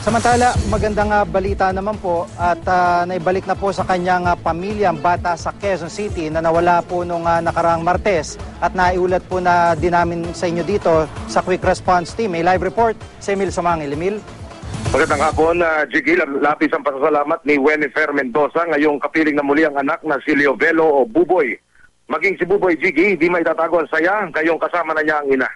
Samantala, magandang balita naman po at naibalik na po sa kanyang pamilya ang bata sa Quezon City na nawala po nung nakaraang Martes at naiulat po na din namin sa inyo dito sa Quick Response Team. May live report si Emil Sumangil. Emil? Magandang hapon, Jiggy. Lapis ang pasasalamat ni Wenifer Mendoza ngayong kapiling na muli ang anak na si Leovelo o Buboy. Maging si Buboy, Jiggy, di may tatago ang saya ngayong kasama na niya ang ina.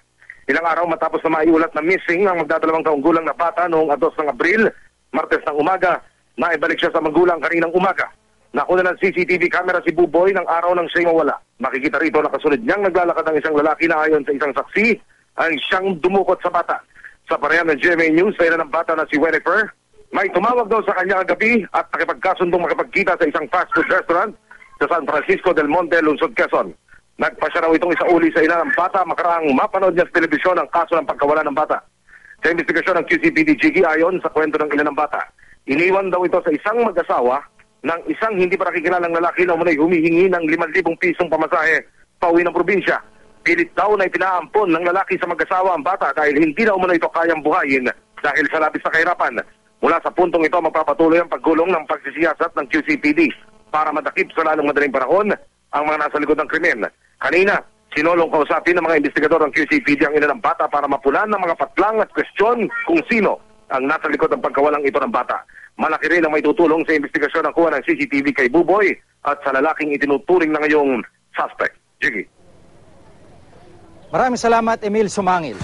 Ilang araw matapos na maiulat na missing ang magdadalawang taong gulang na bata noong 2 ng Abril, Martes ng umaga, naibalik siya sa magulang kaninang umaga. Nakuna ng CCTV camera si Buboy ng araw ng siya'y mawala. Makikita rito nakasunod niyang naglalakad ang isang lalaki na ayon sa isang saksi ang siyang dumukot sa bata. Sa parehang ng GMA News, sa ina ng bata na si Wenifer, may tumawag daw sa kanya kagabi at nakipagkasundong makipagkita sa isang fast food restaurant sa San Francisco del Monte, Lungsod, Quezon. Nagpasya raw itong isauli sa ina ng bata makaraang mapanood niya sa telebisyon ang kaso ng pagkawala ng bata. Sa investigasyon ng QCPD-GG ayon sa kwento ng ina ng bata, iniwan daw ito sa isang mag-asawa ng isang hindi pa nakikilalang lalaki na umunay humihingi ng 5,000 pisong pamasahe pauwi ng probinsya. Pilit daw na ipinaampon ng lalaki sa mag-asawa ang bata dahil hindi na umano ito kayang buhayin dahil sa labis na kahirapan. Mula sa puntong ito magpapatuloy ang paggulong ng pagsisiyasat ng QCPD para madakip sa lalong madaling panahon ang mga nasa likod ng krimen. Kanina, sinulong kausapin ng mga investigador ng QCPD ang ina ng bata para mapunan ng mga patlang at kwestiyon kung sino ang nasa likod ng pagkawalang ito ng bata. Malaki rin ang may tutulong sa investigasyon ng kuha ng CCTV kay Buboy at sa lalaking itinuturing na ngayong suspect. Jiggy. Maraming salamat, Emil Sumangil.